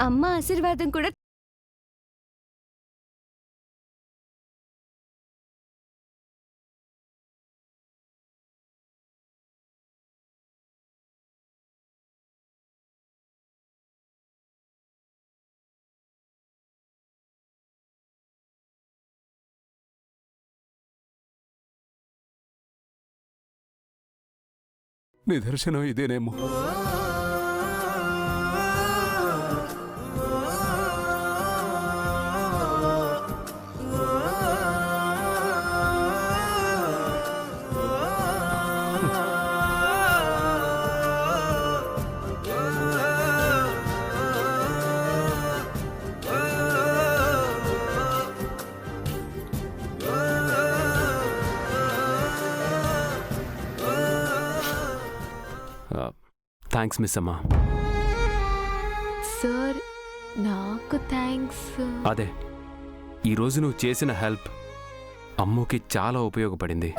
అమ్మ ఆశీర్వాదం కూడా నిదర్శనం ఇదేనేమో. థ్యాంక్స్ మిస్ అమ్మా. సార్ నాకు థ్యాంక్స్. అదే ఈరోజు నువ్వు చేసిన హెల్ప్ అమ్ముకి చాలా ఉపయోగపడింది.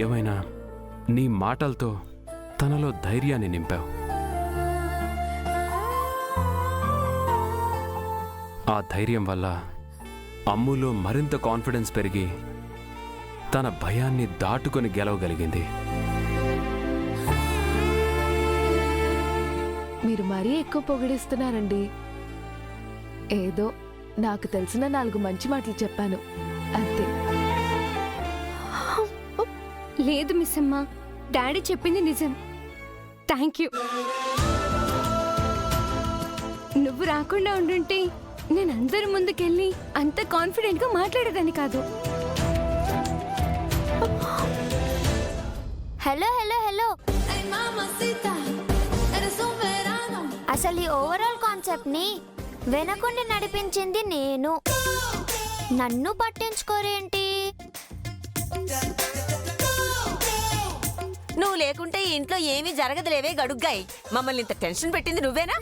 ఏమైనా నీ మాటలతో తనలో ధైర్యాన్ని నింపావు. ఆ ధైర్యం వల్ల అమ్ములో మరింత కాన్ఫిడెన్స్ పెరిగి తన భయాన్ని దాటుకొని గెలవగలిగింది. మీరు మరీ ఎక్కువ పొగిడిస్తున్నారండి. ఏదో నాకు తెలిసిన 4 మంచి మాటలు చెప్పాను అంతే. లేదు మిస్ అమ్మ, డాడీ చెప్పింది నిజం. Thank you. నువ్వు రాకుండా ఉండుంటే నేను అందరి ముందుకెళ్ళి అంత కాన్ఫిడెంట్గా మాట్లాడేదాన్ని కాదు. హలో హలో హలో, అసలు ఈ ఓవరాల్ కాన్సెప్ట్ ని వెనకుండి నడిపించింది నేను. నన్ను పట్టించుకోరేంటి? నువ్వు లేకుంటే ఈ ఇంట్లో ఏమీ జరగదులేవే గడుగ్గాయి. మమ్మల్ని ఇంత టెన్షన్ పెట్టింది నువ్వేనా?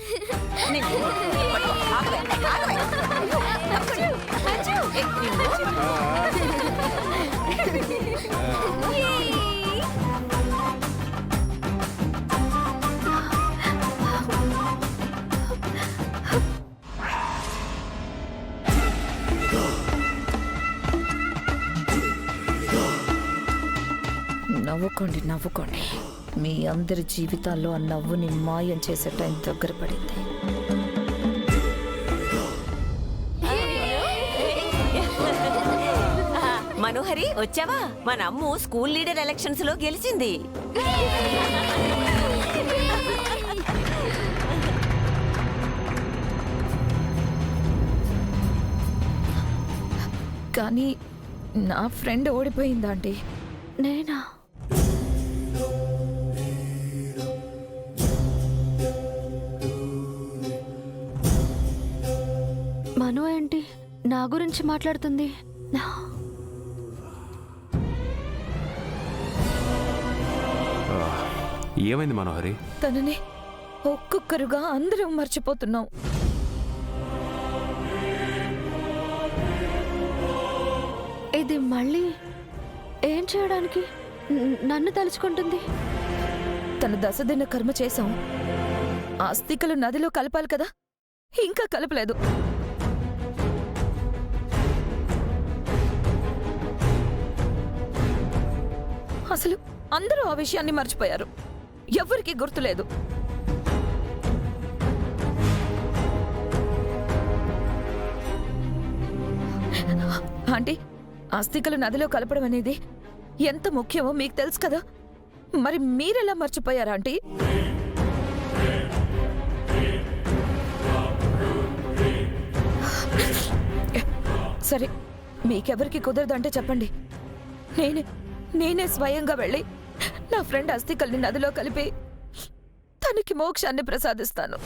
నవ్వుకోండి నవ్వుకోండి. మీ అందరి జీవితాల్లో ఆ నవ్వుని మాయం చేసే టైం దగ్గర పడింది. మనోహరి వచ్చావా? మన అమ్ము స్కూల్ లీడర్ ఎలక్షన్స్ లో గెలిచింది. కానీ నా ఫ్రెండ్ ఓడిపోయిందా అండి? నేనా? మను ఏంటి నా గురించి మాట్లాడుతుంది? ఏమైంది మనోహరి? తనని ఒక్కొక్కరుగా అందరం మర్చిపోతున్నాం. ఇది మళ్ళీ ఏం చేయడానికి నన్ను తలుచుకుంటుంది? తన దశదిన కర్మ చేశాం. ఆస్తికలు నదిలో కలపాలి కదా, ఇంకా కలపలేదు. అసలు అందరూ ఆ విషయాన్ని మర్చిపోయారు. ఎవ్వరికీ గుర్తులేదు. ఆంటీ, ఆస్తికలు నదిలో కలపడం అనేది ఎంత ముఖ్యమో మీకు తెలుసు కదా. మరి మీరెలా మర్చిపోయారా ఆంటీ? సరే, మీకెవరికి కుదరదంటే చెప్పండి. నేనే స్వయంగా వెళ్ళి నా ఫ్రెండ్ అస్థికల్ని నదిలో కలిపి తనకి మోక్షాన్ని ప్రసాదిస్తాను.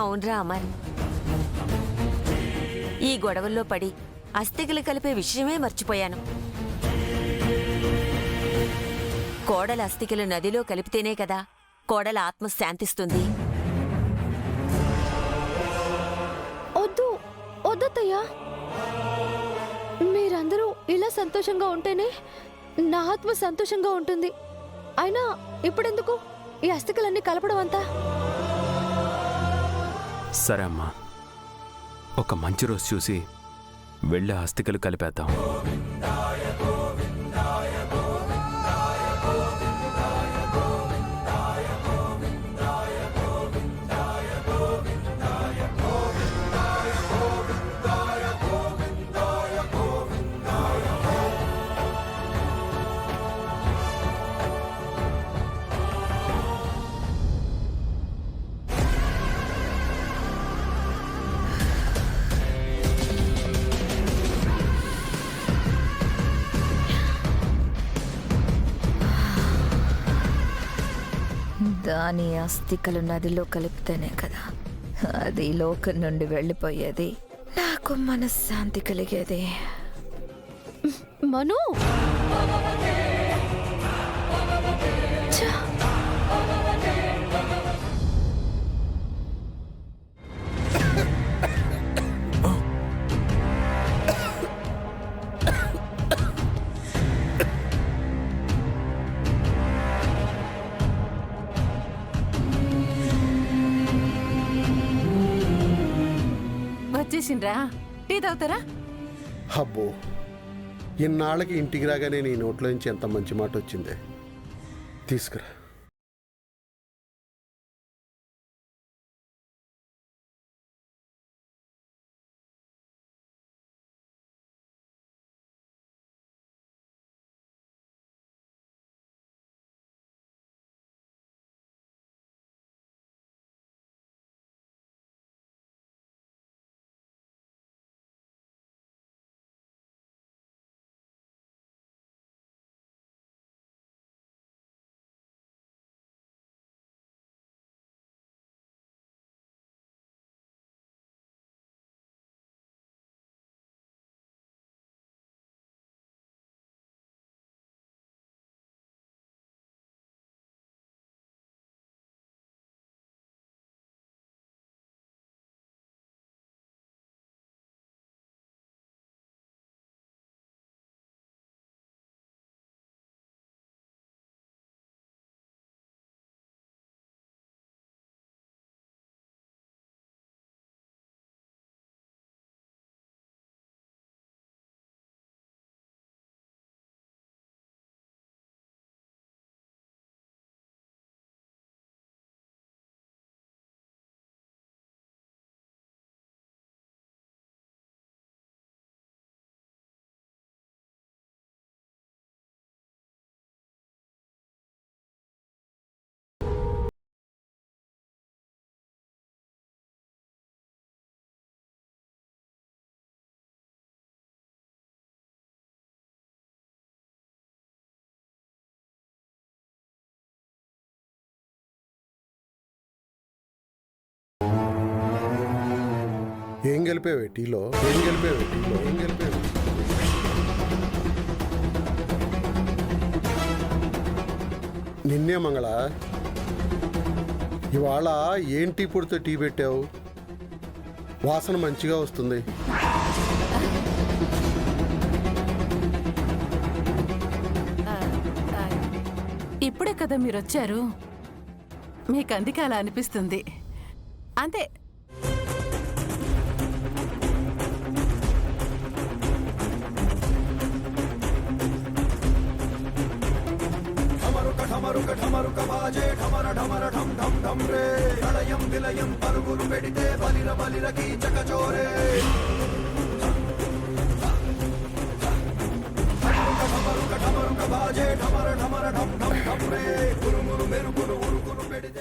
అవునరా అమర్, ఈ గొడవల్లో పడి అస్థికలు కలిపే విషయమే మర్చిపోయాను. కోడల అస్థికలు నదిలో కలిపితేనే కదా కోడల ఆత్మ శాంతిస్తుంది. అవునత్తయ్య, మీరందరూ ఇలా సంతోషంగా ఉంటేనే నా ఆత్మ సంతోషంగా ఉంటుంది. అయినా ఇప్పుడెందుకు ఈ అస్థికలన్నీ కలపడం అంతా? సరే అమ్మా, ఒక మంచి రోజు చూసి వెళ్ళే అస్థికలు కలిపేద్దాం. దాని అస్థికలు నదిలో కలిపితేనే కదా అది లోకం నుండి వెళ్ళిపోయేది, నాకు మనశ్శాంతి కలిగేది. మను, ఛ! వచ్చేసిండ్రా? టీ తాగుతారా? అబ్బో, ఇన్నాళ్ళకి ఇంటికి రాగానే నీ నోట్లో నుంచి ఎంత మంచి మాట వచ్చిందే. తీసుకురా. ఏం గెలిపేవే టీలో? ఏం గెలిపేవే టీలో? ఏం గెలిపేవే? నిన్నే మంగళ, ఇవాళ ఏం టీ పొడితో టీ పెట్టావు? వాసన మంచిగా వస్తుంది. ఇప్పుడే కదా మీరు వచ్చారు, మీకు అందుకే అలా అనిపిస్తుంది అంతే.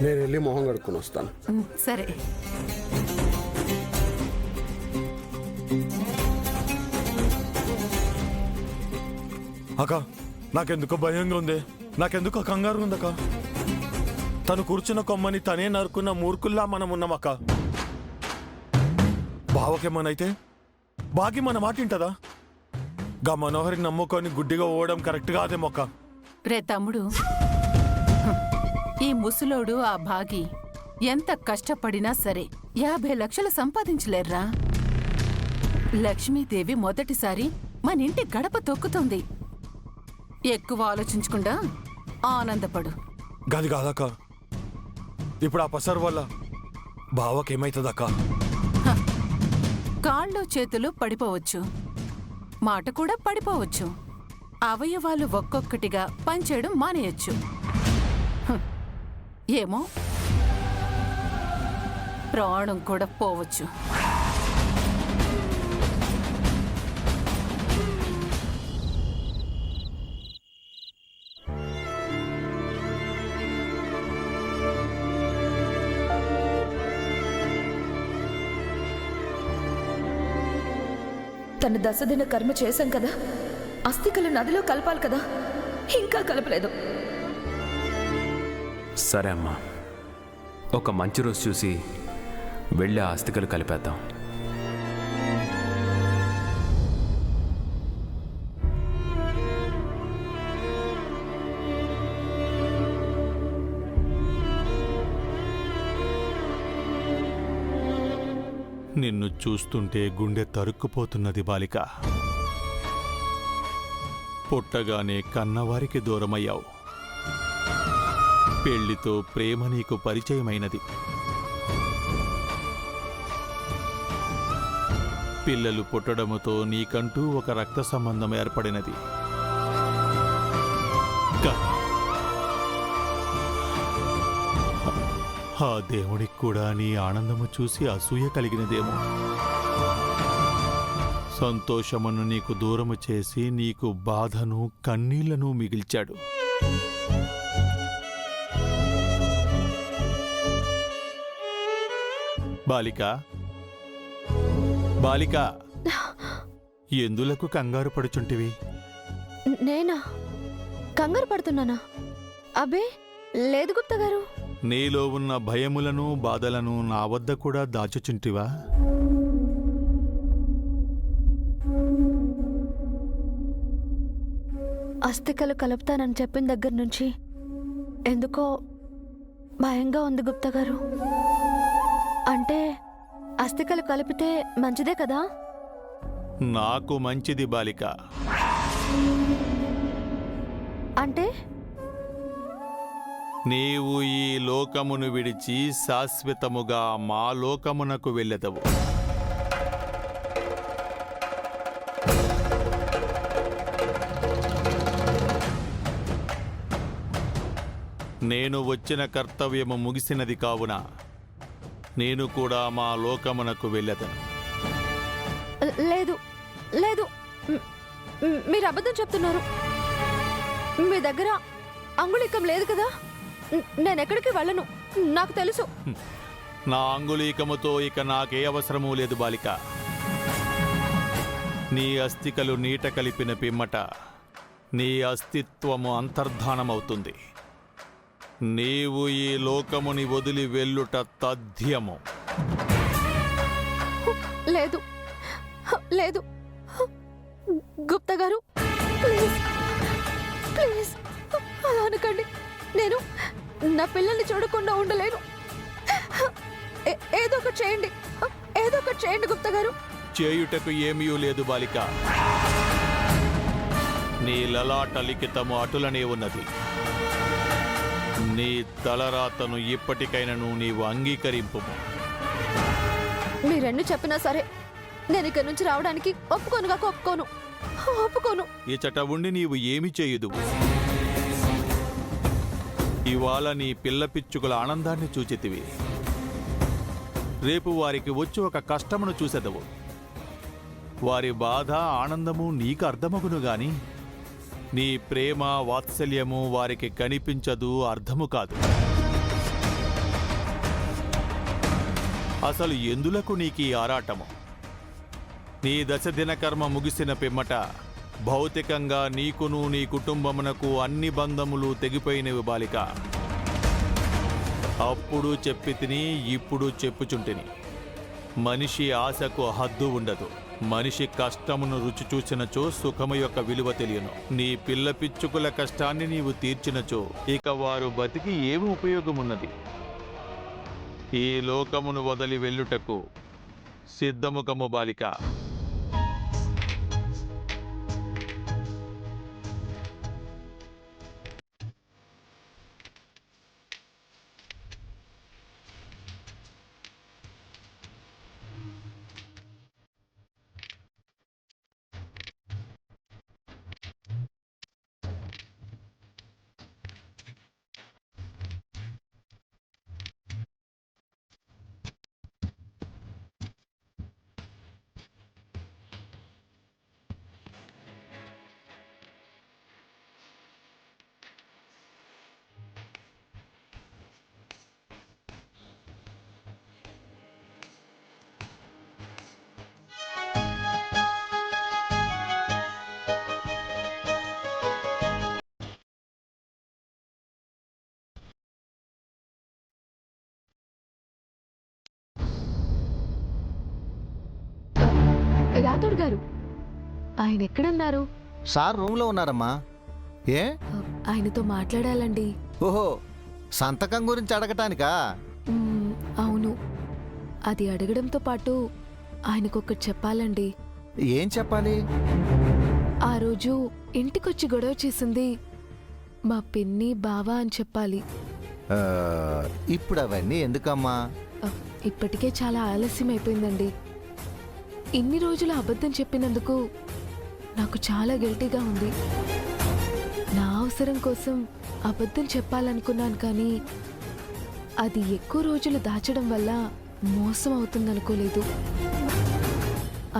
నేను వెళ్ళి మొహం కడుక్కొని వస్తాను. సరే. అక్క, నాకెందుకో భయంగా ఉంది, నాకెందుకో కంగారు ఉందక్క. తను కూర్చున్న కొమ్మని తనే నరుకున్న మూర్ఖుల్లా మనం ఉన్నామక్క. బావకేమనైతే బాగి మన మాట వింటదా? గా మనోహరిని నమ్ముకొని గుడ్డిగా పోవడం కరెక్ట్ కాదే మొక్క. రే తమ్ముడు, ఈ ముసలోడు ఆ భాగి ఎంత కష్టపడినా సరే 50 లక్షలు సంపాదించలేర్రా. లక్ష్మీదేవి మొదటిసారి మన ఇంటి గడప తొక్కుతుంది. ఎక్కువ ఆలోచించకుండా ఆనందపడు. గది కాదక్క. ఇప్పుడు ఆ పసరు వల్ల బావకేమైతుందక్క? కాళ్ళు చేతులు పడిపోవచ్చు, మాట కూడా పడిపోవచ్చు, అవయవాలు ఒక్కొక్కటిగా పనిచేయడం మానేయచ్చు. ఏమో ప్రాణం కూడా పోవచ్చు. తన దశదిన కర్మ చేశాం కదా, అస్థికలు నదిలో కలపాలి కదా, ఇంకా కలపలేదు. సరే అమ్మా, ఒక మంచి రోజు చూసి వెళ్ళి ఆ అస్థికలు కలిపేద్దాం. నిన్ను చూస్తుంటే గుండె తరుక్కుపోతున్నది బాలిక. పుట్టగానే కన్నవారికి దూరమయ్యావు. పెళ్లితో ప్రేమ నీకు పరిచయమైనది. పిల్లలు పుట్టడముతో నీకంటూ ఒక రక్త సంబంధం ఏర్పడినది. ఆ దేవుడికి కూడా నీ ఆనందము చూసి అసూయ కలిగినదేమో. సంతోషమును నీకు దూరము చేసి నీకు బాధను కన్నీళ్లను మిగిల్చాడు. బాలిక, బాలిక, ఎందులకు కంగారు పడుచుంటివి? నేనా కంగారు పడుతున్నానా? అబే లేదు గుప్తా గారు. నీలో ఉన్న భయములను బాధలను నా వద్ద కూడా దాచుచుంటివా? అస్థికలు కలుపుతానని చెప్పిన దగ్గర నుంచి ఎందుకో భయంగా ఉంది గుప్తా గారు. అంటే అస్థికలు కలిపితే మంచిదే కదా? నాకు మంచిది బాలిక. అంటే నీవు ఈ లోకమును విడిచి శాశ్వతముగా మా లోకమునకు వెళ్ళెదవు. నేను వచ్చిన కర్తవ్యము ముగిసినది కావున నేను కూడా మా లోకమునకు వెళ్ళెదను. లేదు లేదు, మీరు అబద్ధం చెప్తున్నారు. మీ దగ్గర అంగుళికం లేదు కదా? నేనెక్కడికి వెళ్ళను, నాకు తెలుసు. నా అంగుళీకముతో ఇక నాకే అవసరమూ లేదు బాలిక. నీ అస్థికలు నీట కలిపిన పిమ్మట నీ అస్తిత్వము అంతర్ధానమవుతుంది. నీవు ఈ లోకముని వదిలి వెళ్ళుట తథ్యము. లేదు లేదు గుప్తా గారు, ప్లీజ్ ప్లీజ్ అలా అనకండి. నేను నా పిల్లల్ని చూడకుండా ఉండలేను. ఏదో ఒకటి చేయండి, ఏదో ఒకటి చేయండి గుప్తా గారు. చేయుటకు ఏమీ లేదు బాలిక. నీ లలాట లిఖితము అటులనే ఉన్నది. నీ తలరాతను ఇప్పటికైనను నీవు అంగీకరింపు. మీరెన్ని చెప్పినా సరే నేను ఇక్కడి నుంచి రావడానికి ఒప్పుకోను. ఇచట ఉండి నీవు ఏమి చేయుదు? ఇవాళ నీ పిల్ల పిచ్చుకల ఆనందాన్ని చూచితివి. రేపు వారికి వచ్చి ఒక కష్టమును చూసెదవు. వారి బాధ ఆనందము నీకు అర్థమగును గాని నీ ప్రేమ వాత్సల్యము వారికి కనిపించదు, అర్థము కాదు. అసలు ఎందులకు నీకీ ఆరాటము? నీ దశదిన కర్మ ముగిసిన పిమ్మట భౌతికంగా నీకును నీ కుటుంబమునకు అన్ని బంధములు తెగిపోయినవి బాలిక. అప్పుడు చెప్పి తిని ఇప్పుడు చెప్పుచుంటిని. మనిషి ఆశకు హద్దు ఉండదు. మనిషి కష్టమును రుచి చూచినచో సుఖము యొక్క విలువ తెలియను. నీ పిల్ల పిచ్చుకుల కష్టాన్ని నీవు తీర్చినచో ఇక వారు బతికి ఏమి ఉపయోగమున్నది? ఈ లోకమును వదిలి వెళ్ళుటకు సిద్ధముఖము బాలిక. రాథోడ్ గారు, ఆయన ఎక్కడున్నారు? సార్ రూమ్లో ఉన్నారమ్మా. ఏ? ఆయనతో మాట్లాడాలండి. ఓహో, సంతకం గురించి అడగటానికా? అవును, అది అడగడంతో పాటు ఆయనకొకటి చెప్పాలండి. ఏం చెప్పాలి? ఆ రోజు ఇంటికొచ్చి గొడవ చేసింది మా పిన్ని బావా అని చెప్పాలి. ఇప్పుడు అవన్నీ ఎందుకమ్మా? ఇప్పటికే చాలా ఆలస్యం అయిపోయిందండి. ఇన్ని రోజులు అబద్ధం చెప్పినందుకు నాకు చాలా గిల్టీగా ఉంది. నా అవసరం కోసం అబద్ధం చెప్పాలనుకున్నాను, కానీ అది ఎక్కువ రోజులు దాచడం వల్ల మోసం అవుతుందనుకోలేదు.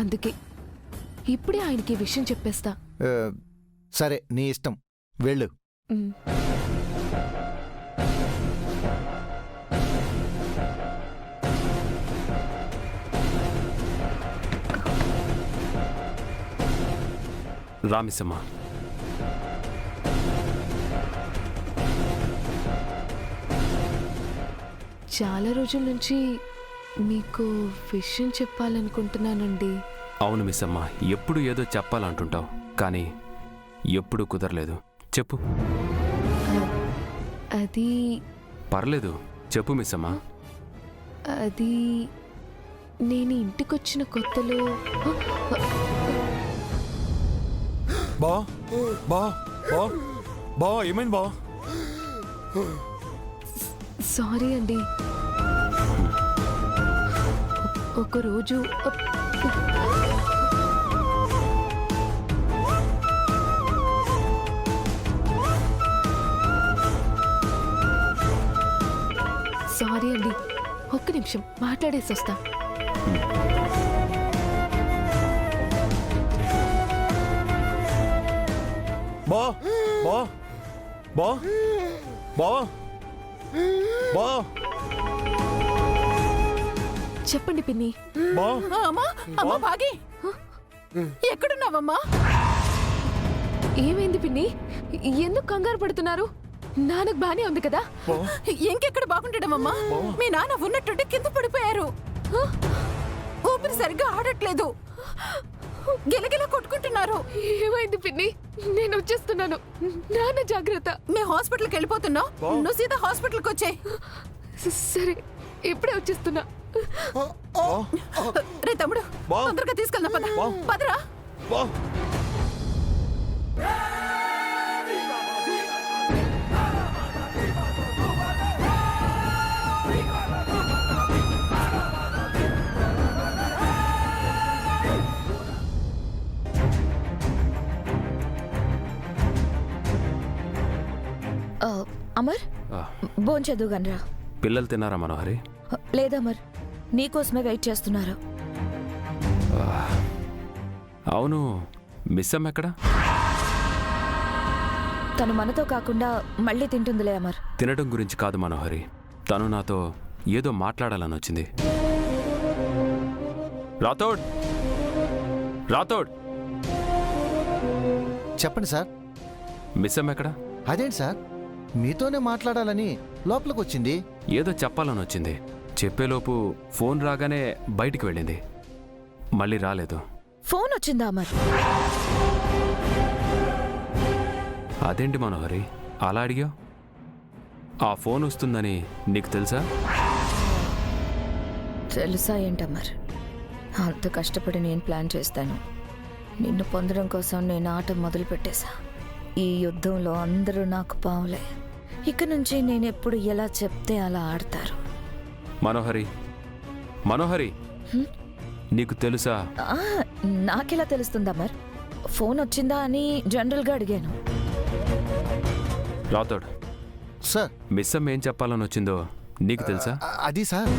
అందుకే ఇప్పుడే ఆయనకి ఈ విషయం చెప్పేస్తా. సరే, నీ ఇష్టం, వెళ్ళు. రామిసమ్మ, చాలా రోజుల నుంచి మీకు విషయం చెప్పాలనుకుంటున్నానండి. అవును మిస్సమ్మ, ఎప్పుడు ఏదో చెప్పాలంటుంటావు, కానీ ఎప్పుడు కుదరలేదు. చెప్పు. అది పర్లేదు, చెప్పు మిస్సమ్మ. అది నేను ఇంటికొచ్చిన కొత్తలో బా బా బా బా ఏమైంది బా? సారీ అండి. ఒకరోజు సారీ అండి, ఒక్క నిమిషం మాట్లాడేసి వస్తా. బా బా బా బా బా చెప్పండి పిన్ని. బా అమ్మా అమ్మా భాగి, ఎక్కడున్నావమ్మా? ఏమైంది పిన్ని? ఎందుకు కంగారు పడుతున్నారు? నాన్నకు బానే ఉంది కదా? ఇంకెక్కడ బాగుంటాడమ్మా? మీ నాన్న ఉన్నట్టుండి కింద పడిపోయారు. ఊపిరి సరిగ్గా ఆడట్లేదు, గిలగిలా కొట్టుకుంటున్నారు. ఏమైంది పిన్ని? నేను వచ్చేస్తున్నాను, నాన్న జాగ్రత్త. మేము హాస్పిటల్కి వెళ్ళిపోతున్నాం, నువ్వు సీదా హాస్పిటల్కి వచ్చాయి. సరే, ఇప్పుడే వచ్చేస్తున్నా. రే తమ్ముడు, తొందరగా తీసుకెళ్దాం, పద పదరా. బా అమర్, భోంచేద్దువు గనరా. పిల్లలు తిన్నారా మనోహరి? లేదమర్, నీకోసమే వెయిట్ చేస్తున్నారు. అవును, మిస్సమ్మ ఎక్కడ? తను మనతో కాకుండా మళ్ళీ తింటుందిలే అమర్. తినడం గురించి కాదు మనోహరి, తను నాతో ఏదో మాట్లాడాలని వచ్చింది. రాథోడ్, రాథోడ్, చెప్పండి సార్. మిస్సమ్మ ఎక్కడ? అదేంటి సార్, మీతోనే మాట్లాడాలని లోపలికి వచ్చింది. ఏదో చెప్పాలని వచ్చింది. చెప్పేలోపు ఫోన్ రాగానే బయటికి వెళ్ళింది, మళ్ళీ రాలేదు. ఫోన్ వచ్చిందా అమర్? అదేంటి మనోహరి అలా అడిగావు? ఆ ఫోన్ వస్తుందని నీకు తెలుసా? తెలుసా ఏంటమ్మర్? అంత కష్టపడి నేను ప్లాన్ చేస్తాను. నిన్ను పొందడం కోసం నేను ఆట మొదలు పెట్టేశా. ఈ యుద్ధంలో అందరూ నాకు పావులే. ఇక నుంచి నేను ఎప్పుడు ఎలా చెప్తే అలా ఆడతారు. మనోహరి, మనోహరి, నీకు తెలుసా? నాకెలా తెలుస్తుందమ్మర్? ఫోన్ వచ్చిందా అని జనరల్గా అడిగాను. రాథోడ్ సార్, మిస్సమ్మ ఏం చెప్పాలని వచ్చిందో నీకు తెలుసా? అది సార్,